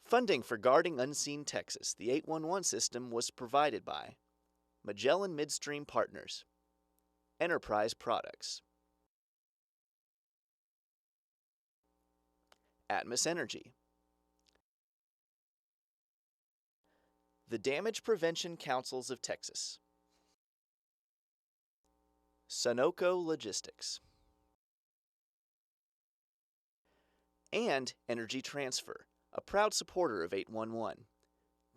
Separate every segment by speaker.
Speaker 1: Funding for Guarding Unseen Texas, the 811 system, was provided by Magellan Midstream Partners, Enterprise Products, Atmos Energy, the Damage Prevention Councils of Texas, Sunoco Logistics, and Energy Transfer, a proud supporter of 811,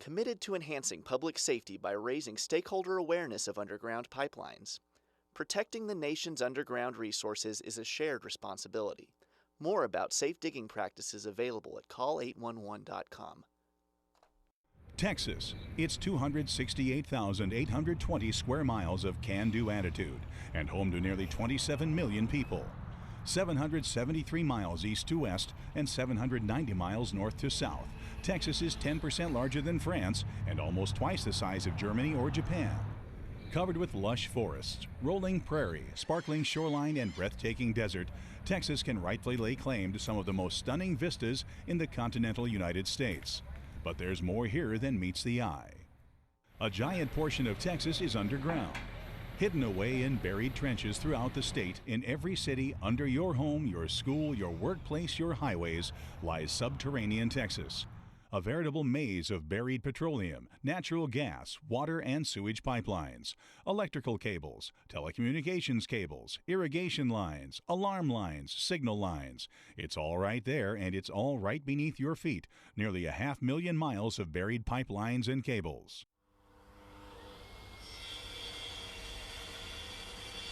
Speaker 1: committed to enhancing public safety by raising stakeholder awareness of underground pipelines. Protecting the nation's underground resources is a shared responsibility. More about safe digging practices available at call811.com.
Speaker 2: Texas, its 268,820 square miles of can-do attitude and home to nearly 27 million people. 773 miles east to west and 790 miles north to south. Texas is 10% larger than France and almost twice the size of Germany or Japan. Covered with lush forests, rolling prairie, sparkling shoreline, and breathtaking desert, Texas can rightfully lay claim to some of the most stunning vistas in the continental United States. But there's more here than meets the eye. A giant portion of Texas is underground. Hidden away in buried trenches throughout the state, in every city, under your home, your school, your workplace, your highways, lies subterranean Texas. A veritable maze of buried petroleum, natural gas, water and sewage pipelines, electrical cables, telecommunications cables, irrigation lines, alarm lines, signal lines. It's all right there, and it's all right beneath your feet. Nearly 500,000 miles of buried pipelines and cables.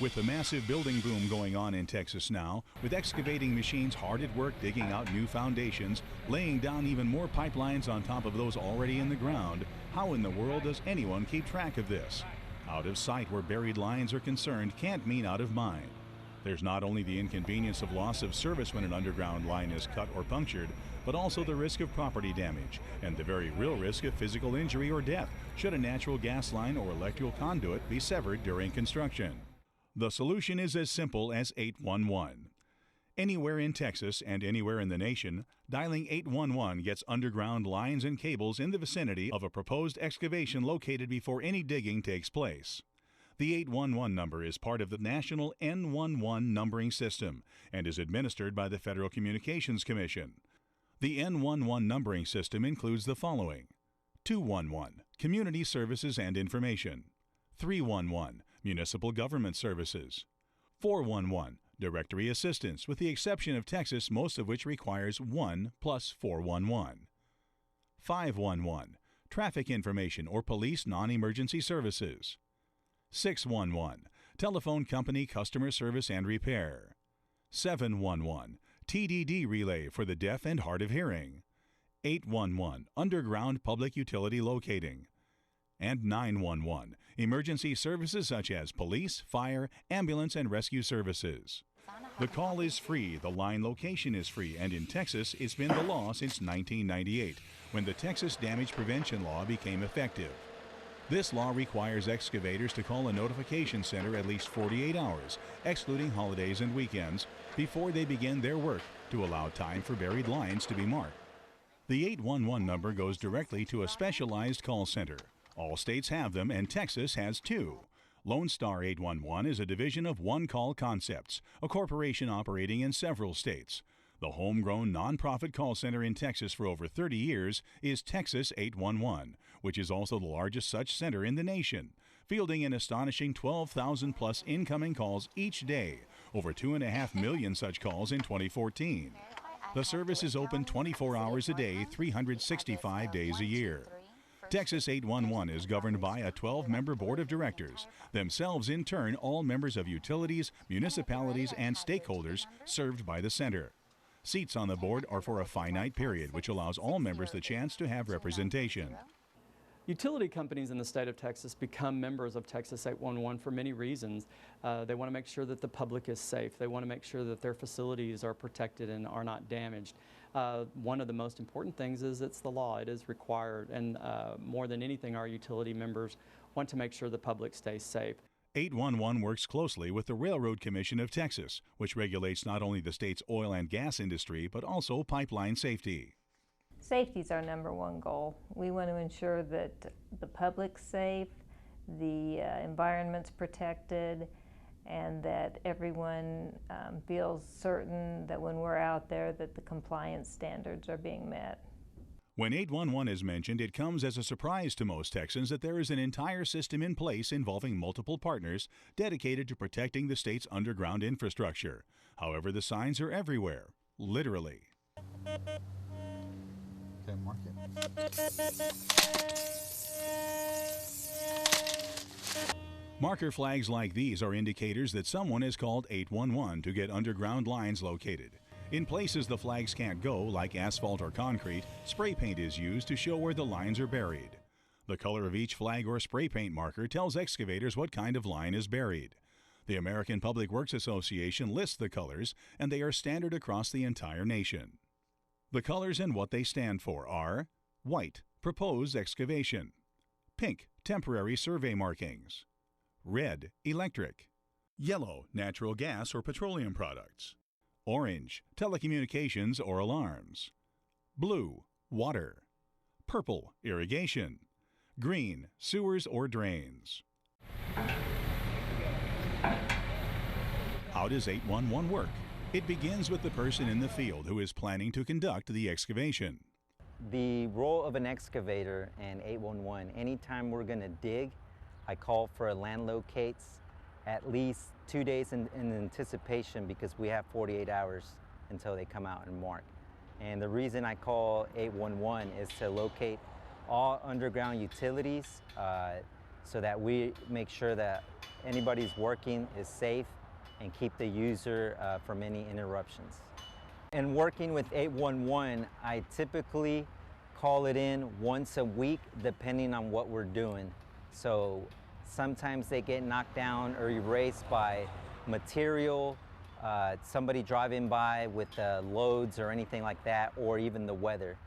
Speaker 2: With the massive building boom going on in Texas now, with excavating machines hard at work digging out new foundations, laying down even more pipelines on top of those already in the ground, how in the world does anyone keep track of this? Out of sight where buried lines are concerned can't mean out of mind. There's not only the inconvenience of loss of service when an underground line is cut or punctured, but also the risk of property damage and the very real risk of physical injury or death should a natural gas line or electrical conduit be severed during construction. The solution is as simple as 811. Anywhere in Texas and anywhere in the nation, dialing 811 gets underground lines and cables in the vicinity of a proposed excavation located before any digging takes place. The 811 number is part of the national N11 numbering system and is administered by the Federal Communications Commission. The N11 numbering system includes the following: 211, Community Services and Information; 311, Municipal Government Services; 411, Directory Assistance, with the exception of Texas, most of which requires 1 plus 411; 511, Traffic Information or Police Non-Emergency Services; 611, Telephone Company Customer Service and Repair; 711, TDD Relay for the deaf and hard of hearing; 811, Underground Public Utility Locating; and 911, emergency services such as police, fire, ambulance, and rescue services. The call is free, the line location is free, and in Texas, it's been the law since 1998, when the Texas Damage Prevention Law became effective. This law requires excavators to call a notification center at least 48 hours, excluding holidays and weekends, before they begin their work to allow time for buried lines to be marked. The 811 number goes directly to a specialized call center. All states have them, and Texas has two. Lone Star 811 is a division of One Call Concepts, a corporation operating in several states. The homegrown nonprofit call center in Texas for over 30 years is Texas 811, which is also the largest such center in the nation, fielding an astonishing 12,000 plus incoming calls each day, over 2.5 million such calls in 2014. The service is open 24 hours a day, 365 days a year. Texas 811 is governed by a 12-member board of directors, themselves in turn all members of utilities, municipalities, and stakeholders served by the center. Seats on the board are for a finite period, which allows all members the chance to have representation.
Speaker 3: Utility companies in the state of Texas become members of Texas 811 for many reasons. They want to make sure that the public is safe. They want to make sure that their facilities are protected and are not damaged. One of the most important things is it's the law. It is required, and more than anything, our utility members want to make sure the public stays safe.
Speaker 2: 811 works closely with the Railroad Commission of Texas, which regulates not only the state's oil and gas industry, but also pipeline safety.
Speaker 4: Safety is our #1 goal. We want to ensure that the public's safe, the environment's protected, and that everyone feels certain that when we're out there that the compliance standards are being met.
Speaker 2: When 811 is mentioned, it comes as a surprise to most Texans that there is an entire system in place involving multiple partners dedicated to protecting the state's underground infrastructure. However, the signs are everywhere, literally.
Speaker 5: Okay, mark it.
Speaker 2: Marker flags like these are indicators that someone has called 811 to get underground lines located. In places the flags can't go, like asphalt or concrete, spray paint is used to show where the lines are buried. The color of each flag or spray paint marker tells excavators what kind of line is buried. The American Public Works Association lists the colors, and they are standard across the entire nation. The colors and what they stand for are white, proposed excavation; pink, temporary survey markings; red, electric; yellow, natural gas or petroleum products; orange, telecommunications or alarms; blue, water; purple, irrigation; green, sewers or drains. How does 811 work? It begins with the person in the field who is planning to conduct the excavation.
Speaker 6: The role of an excavator and 811, anytime we're going to dig, I call for a land locates at least 2 days in anticipation, because we have 48 hours until they come out and mark. And the reason I call 811 is to locate all underground utilities so that we make sure that anybody's working is safe and keep the user from any interruptions. And working with 811, I typically call it in once a week depending on what we're doing. So sometimes they get knocked down or erased by material, somebody driving by with loads or anything like that, or even the weather.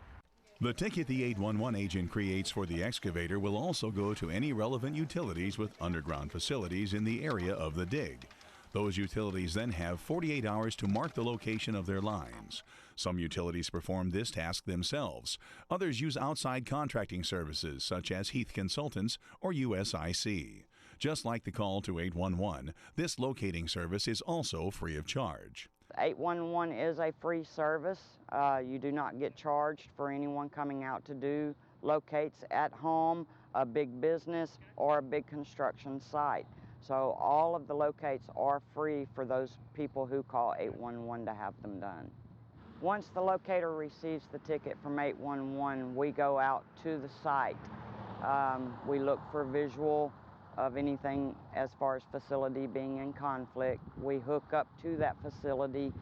Speaker 2: The ticket the 811 agent creates for the excavator will also go to any relevant utilities with underground facilities in the area of the dig. Those utilities then have 48 hours to mark the location of their lines. Some utilities perform this task themselves. Others use outside contracting services such as Heath Consultants or USIC. Just like the call to 811, this locating service is also free of charge.
Speaker 7: 811 is a free service. You do not get charged for anyone coming out to do locates at home, a big business, or a big construction site. So all of the locates are free for those people who call 811 to have them done. Once the locator receives the ticket from 811, we go out to the site. We look for visual of anything as far as facility being in conflict. We hook up to that facility.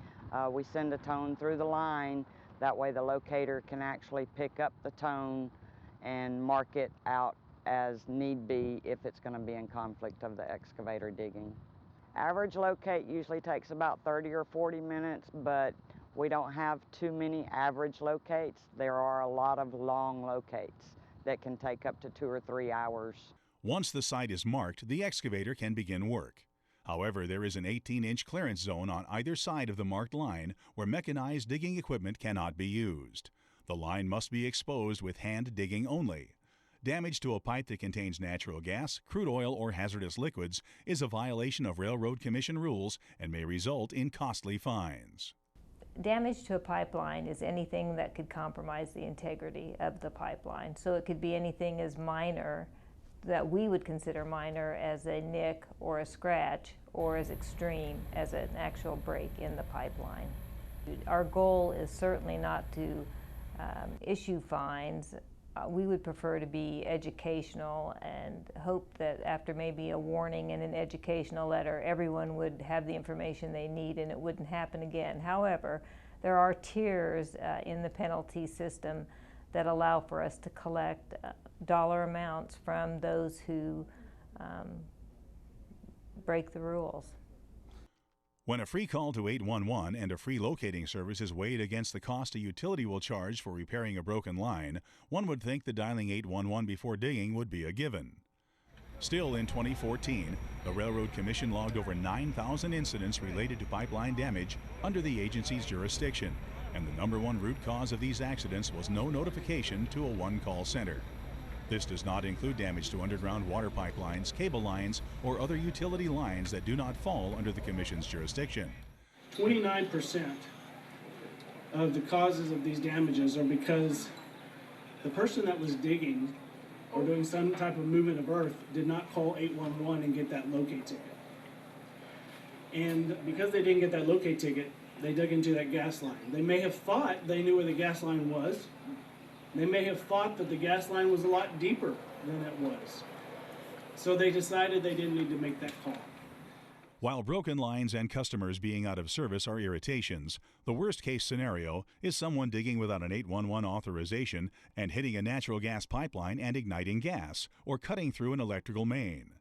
Speaker 7: We send a tone through the line. That way the locator can actually pick up the tone and mark it out as need be if it's going to be in conflict of the excavator digging. Average locate usually takes about 30 or 40 minutes, but we don't have too many average locates. There are a lot of long locates that can take up to 2 or 3 hours.
Speaker 2: Once the site is marked, the excavator can begin work. However, there is an 18-inch clearance zone on either side of the marked line where mechanized digging equipment cannot be used. The line must be exposed with hand digging only. Damage to a pipe that contains natural gas, crude oil, or hazardous liquids is a violation of Railroad Commission rules and may result in costly fines.
Speaker 4: Damage to a pipeline is anything that could compromise the integrity of the pipeline. So it could be anything as minor, that we would consider minor, as a nick or a scratch, or as extreme as an actual break in the pipeline. Our goal is certainly not to issue fines. We would prefer to be educational and hope that after maybe a warning and an educational letter, everyone would have the information they need and it wouldn't happen again. However, there are tiers in the penalty system that allow for us to collect dollar amounts from those who break the rules.
Speaker 2: When a free call to 811 and a free locating service is weighed against the cost a utility will charge for repairing a broken line, one would think that dialing 811 before digging would be a given. Still, in 2014, the Railroad Commission logged over 9,000 incidents related to pipeline damage under the agency's jurisdiction. and the #1 root cause of these accidents was no notification to a one-call center. This does not include damage to underground water pipelines, cable lines, or other utility lines that do not fall under the Commission's jurisdiction.
Speaker 8: 29% of the causes of these damages are because the person that was digging or doing some type of movement of earth did not call 811 and get that locate ticket. And because they didn't get that locate ticket, they dug into that gas line. They may have thought they knew where the gas line was. They may have thought that the gas line was a lot deeper than it was. So they decided they didn't need to make that call.
Speaker 2: While broken lines and customers being out of service are irritations, the worst-case scenario is someone digging without an 811 authorization and hitting a natural gas pipeline and igniting gas, or cutting through an electrical main.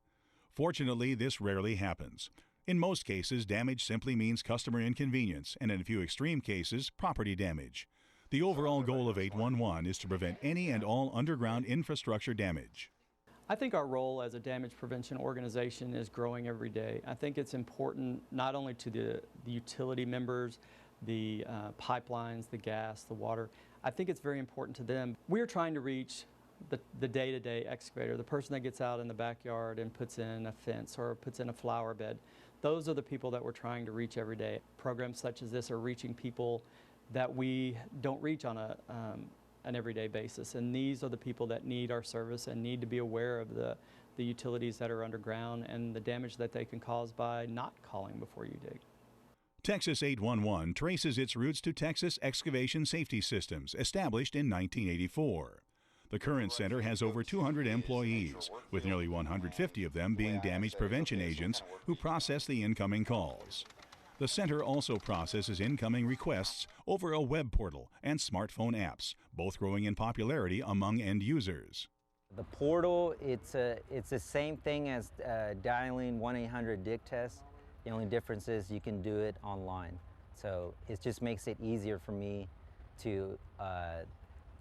Speaker 2: Fortunately, this rarely happens. In most cases, damage simply means customer inconvenience, and in a few extreme cases, property damage. The overall goal of 811 is to prevent any and all underground infrastructure damage.
Speaker 3: I think our role as a damage prevention organization is growing every day. I think it's important not only to the utility members, the pipelines, the gas, the water. I think it's very important to them. We're trying to reach the day-to-day excavator, the person that gets out in the backyard and puts in a fence or puts in a flower bed. Those are the people that we're trying to reach every day. Programs such as this are reaching people that we don't reach on an everyday basis, and these are the people that need our service and need to be aware of the utilities that are underground and the damage that they can cause by not calling before you dig.
Speaker 2: Texas 811 traces its roots to Texas Excavation Safety Systems, established in 1984. The current center has over 200 employees, with nearly 150 of them being damage prevention agents who process the incoming calls. The center also processes incoming requests over a web portal and smartphone apps, both growing in popularity among end users.
Speaker 6: The portal, it's the same thing as dialing 1-800-DIG-TEST. The only difference is you can do it online. So it just makes it easier for me to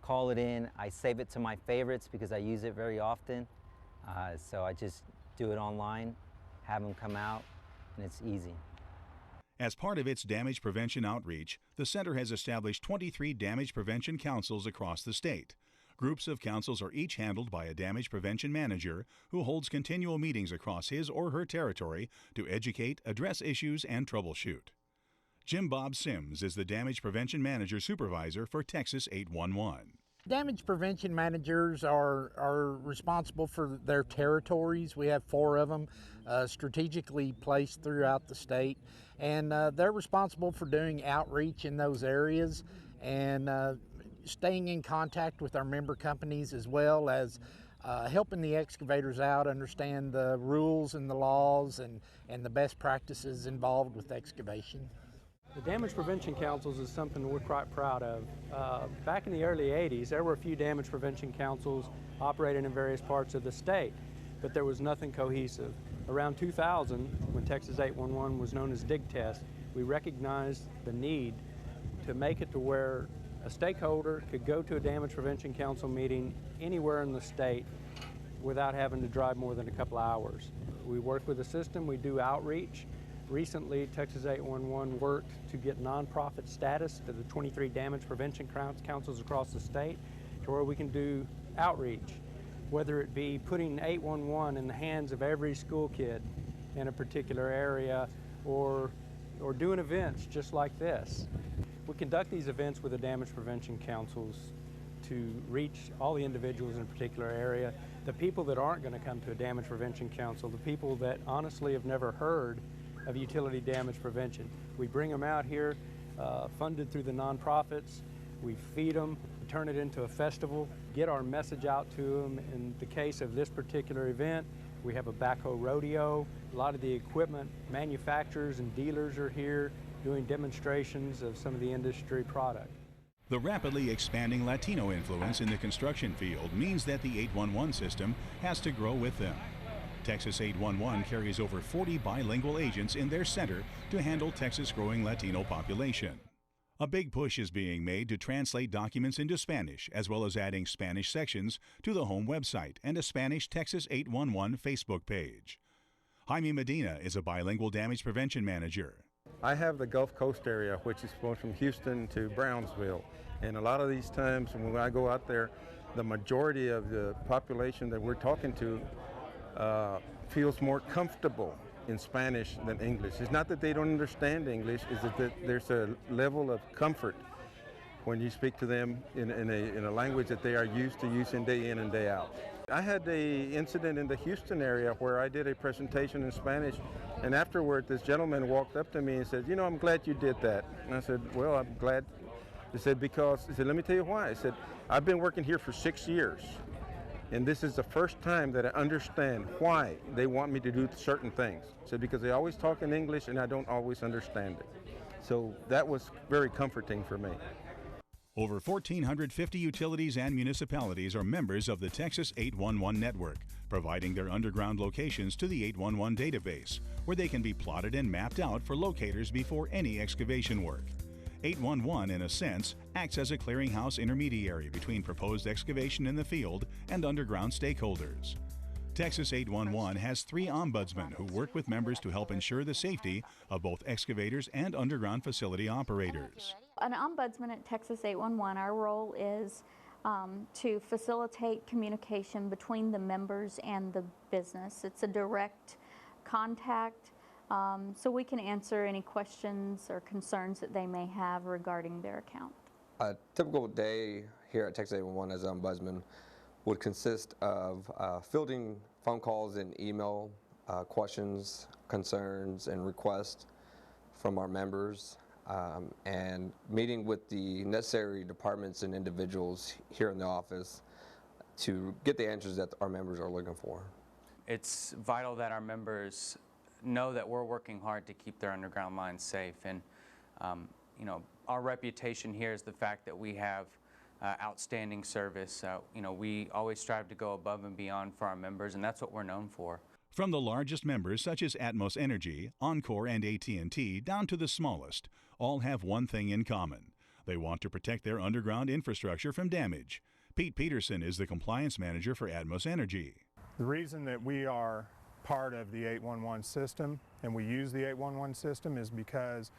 Speaker 6: call it in. I save it to my favorites because I use it very often. So I just do it online, have them come out, and it's easy.
Speaker 2: As part of its damage prevention outreach, the center has established 23 damage prevention councils across the state. Groups of councils are each handled by a damage prevention manager who holds continual meetings across his or her territory to educate, address issues, and troubleshoot. Jim Bob Sims is the damage prevention manager supervisor for Texas 811.
Speaker 5: Damage prevention managers are responsible for their territories. We have 4 of them strategically placed throughout the state, and they're responsible for doing outreach in those areas and staying in contact with our member companies, as well as helping the excavators out understand the rules and the laws and the best practices involved with excavation.
Speaker 9: The Damage Prevention Councils is something we're quite proud of. Back in the early 80s, there were a few damage prevention councils operating in various parts of the state, but there was nothing cohesive. Around 2000, when Texas 811 was known as DIG-TEST, we recognized the need to make it to where a stakeholder could go to a damage prevention council meeting anywhere in the state without having to drive more than a couple hours. We work with the system, we do outreach. Recently, Texas 811 worked to get nonprofit status to the 23 damage prevention councils across the state, to where we can do outreach, whether it be putting 811 in the hands of every school kid in a particular area, or doing events just like this. We conduct these events with the damage prevention councils to reach all the individuals in a particular area, the people that aren't going to come to a damage prevention council, the people that honestly have never heard of utility damage prevention. We bring them out here, funded through the nonprofits. We feed them, turn it into a festival, get our message out to them. In the case of this particular event, we have a backhoe rodeo. A lot of the equipment manufacturers and dealers are here doing demonstrations of some of the industry product.
Speaker 2: The rapidly expanding Latino influence in the construction field means that the 811 system has to grow with them. Texas 811 carries over 40 bilingual agents in their center to handle Texas' growing Latino population. A big push is being made to translate documents into Spanish, as well as adding Spanish sections to the home website and a Spanish Texas 811 Facebook page. Jaime Medina is a bilingual damage prevention manager.
Speaker 10: I have the Gulf Coast area, which is going from Houston to Brownsville. And a lot of these times when I go out there, the majority of the population that we're talking to feels more comfortable in Spanish than English. It's not that they don't understand English, it's that there's a level of comfort when you speak to them in a language that they are used to using day in and day out. I had an incident in the Houston area where I did a presentation in Spanish, and afterward this gentleman walked up to me and said, "You know, I'm glad you did that." And I said, "Well, I'm glad." He said, "Because," he said, "let me tell you why." I said, "I've been working here for 6 years, and this is the first time that I understand why they want me to do certain things." He said, "Because they always talk in English and I don't always understand it." So that was very comforting for me.
Speaker 2: Over 1,450 utilities and municipalities are members of the Texas 811 network, providing their underground locations to the 811 database, where they can be plotted and mapped out for locators before any excavation work. 811, in a sense, acts as a clearinghouse intermediary between proposed excavation in the field and underground stakeholders. Texas 811 has 3 ombudsmen who work with members to help ensure the safety of both excavators and underground facility operators.
Speaker 11: An ombudsman at Texas 811, our role is to facilitate communication between the members and the business. It's a direct contact, so we can answer any questions or concerns that they may have regarding their account.
Speaker 12: A typical day here at Texas 811 as an ombudsman would consist of fielding phone calls and email questions, concerns, and requests from our members, and meeting with the necessary departments and individuals here in the office to get the answers that our members are looking for.
Speaker 13: It's vital that our members know that we're working hard to keep their underground lines safe, and you know, our reputation here is the fact that we have outstanding service. You know, we always strive to go above and beyond for our members, and that's what we're known for.
Speaker 2: From the largest members such as Atmos Energy, Encore, and AT&T down to the smallest, all have one thing in common. They want to protect their underground infrastructure from damage. Pete Peterson is the compliance manager for Atmos Energy.
Speaker 14: The reason that we are part of the 811 system and we use the 811 system is because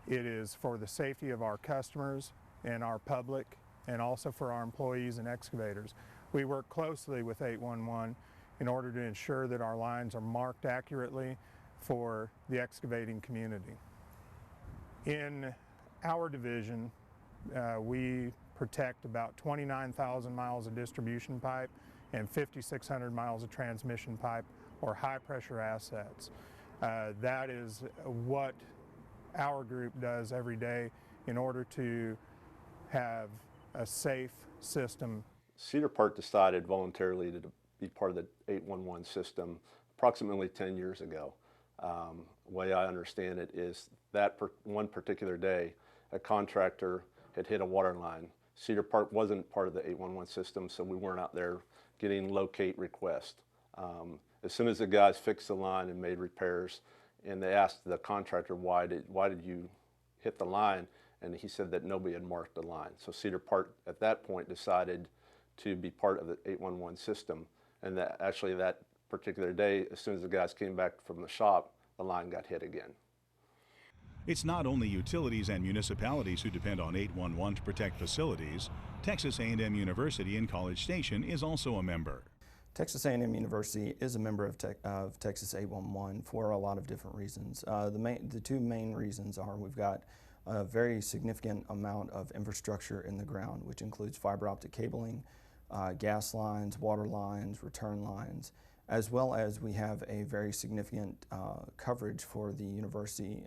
Speaker 14: it is for the safety of our customers and our public, and also for our employees and excavators. We work closely with 811 in order to ensure that our lines are marked accurately for the excavating community. In our division, we protect about 29,000 miles of distribution pipe and 5,600 miles of transmission pipe, or high pressure assets. That is what our group does every day in order to have a safe system.
Speaker 15: Cedar Park decided voluntarily to be part of the 811 system approximately 10 years ago. The way I understand it is that one particular day, a contractor had hit a water line. Cedar Park wasn't part of the 811 system, so we weren't out there getting locate requests. As soon as the guys fixed the line and made repairs, and they asked the contractor, why did you hit the line? And he said that nobody had marked the line. So Cedar Park at that point decided to be part of the 811 system. And that actually that particular day, as soon as the guys came back from the shop, the line got hit again.
Speaker 2: It's not only utilities and municipalities who depend on 811 to protect facilities. Texas A&M University in College Station is also a member.
Speaker 16: Texas A&M University is a member of Texas 811 for a lot of different reasons. The 2 main reasons are we've got a very significant amount of infrastructure in the ground, which includes fiber optic cabling, gas lines, water lines, return lines, as well as we have a very significant coverage for the university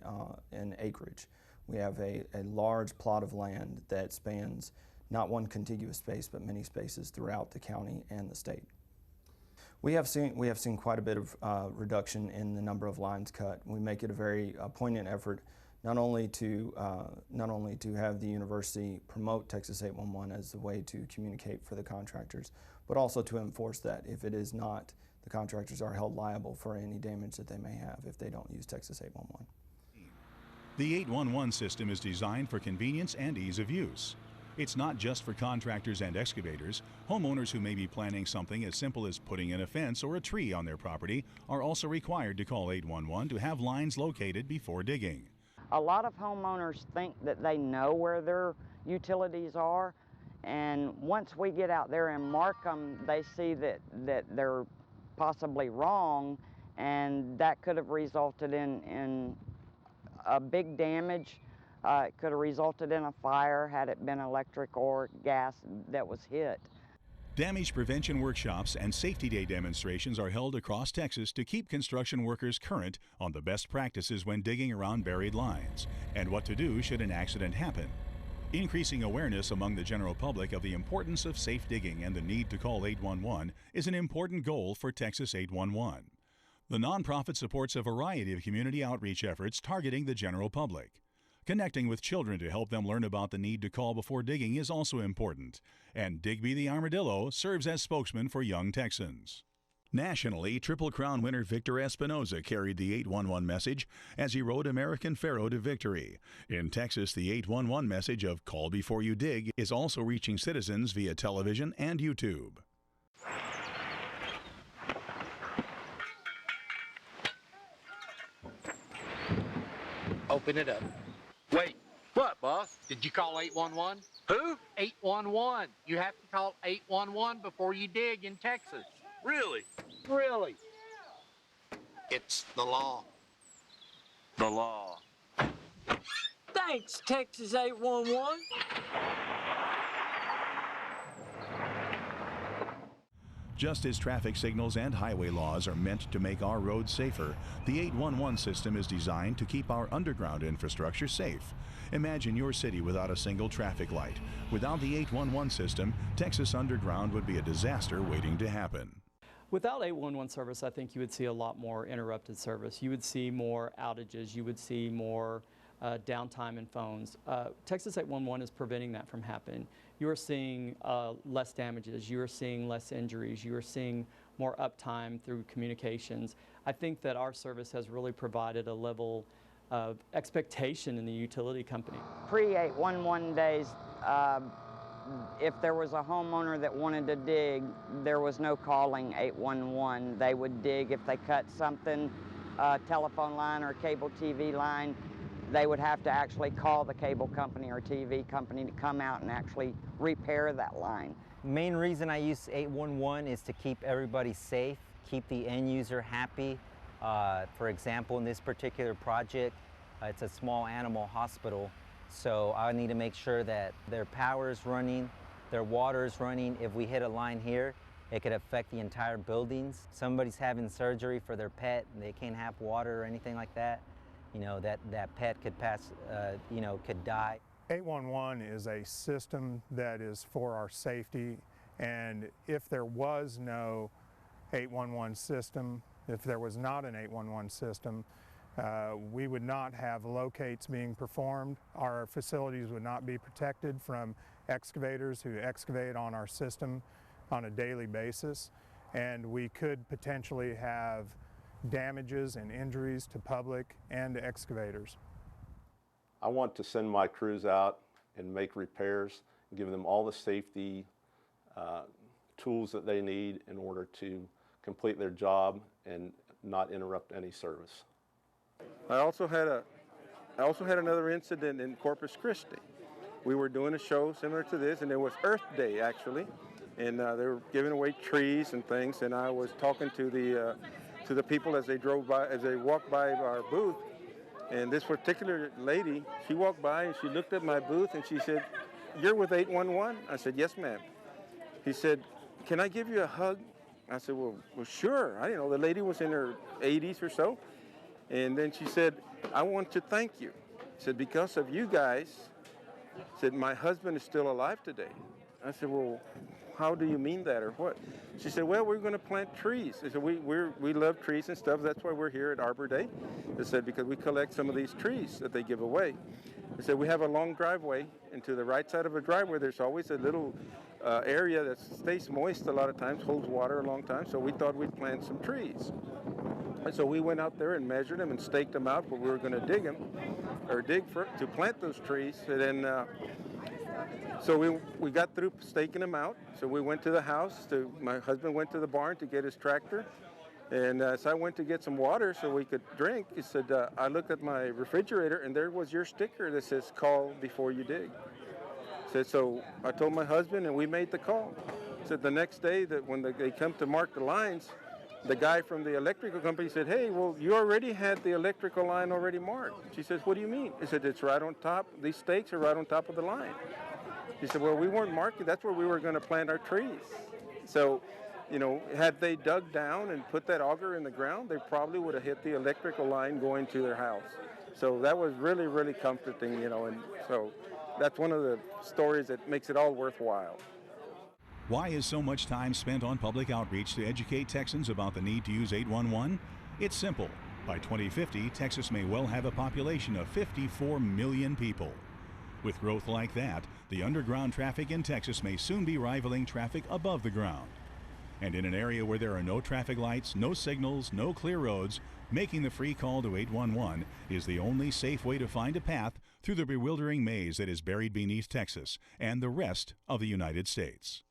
Speaker 16: in acreage. We have a large plot of land that spans not one contiguous space, but many spaces throughout the county and the state. We have seen quite a bit of reduction in the number of lines cut. We make it a very poignant effort not only to have the university promote Texas 811 as a way to communicate for the contractors, but also to enforce that if it is not, the contractors are held liable for any damage that they may have if they don't use Texas 811.
Speaker 2: The 811 system is designed for convenience and ease of use. It's not just for contractors and excavators. Homeowners who may be planning something as simple as putting in a fence or a tree on their property are also required to call 811 to have lines located before digging.
Speaker 7: A lot of homeowners think that they know where their utilities are, and once we get out there and mark them, they see that they're possibly wrong, and that could have resulted in a big damage. It could have resulted in a fire had it been electric or gas that was hit.
Speaker 2: Damage prevention workshops and safety day demonstrations are held across Texas to keep construction workers current on the best practices when digging around buried lines and what to do should an accident happen. Increasing awareness among the general public of the importance of safe digging and the need to call 811 is an important goal for Texas 811. The nonprofit supports a variety of community outreach efforts targeting the general public. Connecting with children to help them learn about the need to call before digging is also important, and Digby the Armadillo serves as spokesman for young Texans. Nationally, Triple Crown winner Victor Espinoza carried the 811 message as he rode American Pharoah to victory. In Texas, the 811 message of Call Before You Dig is also reaching citizens via television and YouTube.
Speaker 17: Open it up. Wait, what, boss? Did you call 811? Who? 811. You have to call 811 before you dig in Texas. Really? Really. It's the law. The law.
Speaker 18: Thanks, Texas 811.
Speaker 2: Just as traffic signals and highway laws are meant to make our roads safer, the 811 system is designed to keep our underground infrastructure safe. Imagine your city without a single traffic light. Without the 811 system, Texas Underground would be a disaster waiting to happen.
Speaker 3: Without 811 service, I think you would see a lot more interrupted service. You would see more outages. You would see more downtime in phones. Texas 811 is preventing that from happening. You are seeing less damages. You are seeing less injuries. You are seeing more uptime through communications. I think that our service has really provided a level of expectation in the utility company.
Speaker 7: Pre-811 days, if there was a homeowner that wanted to dig, there was no calling 811. They would dig if they cut something, a telephone line or a cable TV line. They would have to actually call the cable company or TV company to come out and actually repair that line.
Speaker 6: Main reason I use 811 is to keep everybody safe, keep the end user happy. For example, in this particular project, it's a small animal hospital, so I need to make sure that their power is running, their water is running. If we hit a line here, it could affect the entire buildings. Somebody's having surgery for their pet and they can't have water or anything like that. You know, that pet could pass, could die.
Speaker 14: 811 is a system that is for our safety, and if there was no 811 system, if there was not an 811 system, we would not have locates being performed. Our facilities would not be protected from excavators who excavate on our system on a daily basis, and we could potentially have damages and injuries to public and excavators.
Speaker 15: I want to send my crews out and make repairs, and give them all the safety tools that they need in order to complete their job and not interrupt any service.
Speaker 10: I also had another incident in Corpus Christi. We were doing a show similar to this, and it was Earth Day actually, and they were giving away trees and things, and I was talking to the people as they drove by, as they walked by our booth, and this particular lady, she walked by and she looked at my booth and she said, "You're with 811?" I said, "Yes, ma'am." He said, "Can I give you a hug?" I said, well, sure. I didn't know the lady was in her 80s or so. And then she said, "I want to thank you." She said, "Because of you guys," said, "my husband is still alive today." I said, "Well, how do you mean that or what?" She said, "Well, we're going to plant trees." I said, we love trees and stuff. That's why we're here at Arbor Day. They said, because we collect some of these trees that they give away. They said, we have a long driveway, and to the right side of a driveway, there's always a little area that stays moist a lot of times, holds water a long time, so we thought we'd plant some trees. And so we went out there and measured them and staked them out where we were going to dig them, or to plant those trees. And then, so we got through staking them out. So we went to the house. My husband went to the barn to get his tractor, And so I went to get some water so we could drink. He said, I looked at my refrigerator and there was your sticker that says call before you dig. Said, so I told my husband and we made the call. Said the next day that when they come to mark the lines, the guy from the electrical company said, hey, well, you already had the electrical line already marked. She says, what do you mean? He said, it's right on top. These stakes are right on top of the line. He said, well, we weren't marking. That's where we were going to plant our trees. So, you know, had they dug down and put that auger in the ground, they probably would have hit the electrical line going to their house. So that was really, really comforting, you know, and so that's one of the stories that makes it all worthwhile.
Speaker 2: Why is so much time spent on public outreach to educate Texans about the need to use 811? It's simple. By 2050, Texas may well have a population of 54 million people. With growth like that, the underground traffic in Texas may soon be rivaling traffic above the ground. And in an area where there are no traffic lights, no signals, no clear roads, making the free call to 811 is the only safe way to find a path through the bewildering maze that is buried beneath Texas and the rest of the United States.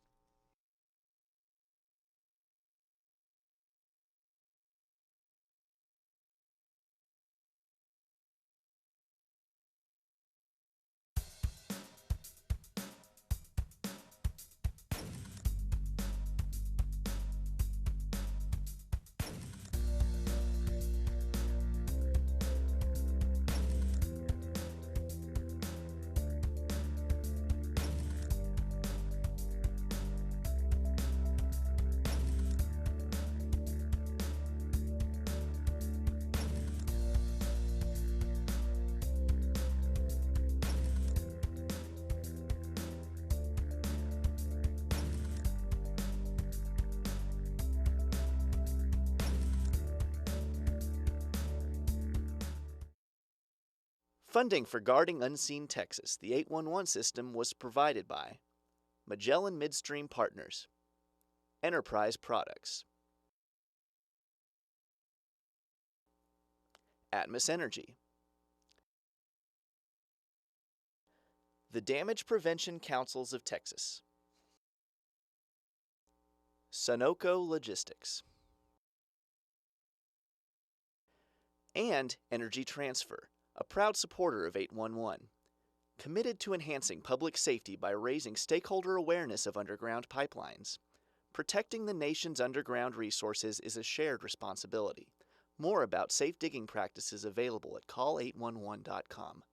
Speaker 1: Funding for Guarding Unseen Texas, the 811 system, was provided by Magellan Midstream Partners, Enterprise Products, Atmos Energy, the Damage Prevention Councils of Texas, Sunoco Logistics, and Energy Transfer, a proud supporter of 811, committed to enhancing public safety by raising stakeholder awareness of underground pipelines. Protecting the nation's underground resources is a shared responsibility. More about safe digging practices available at call811.com.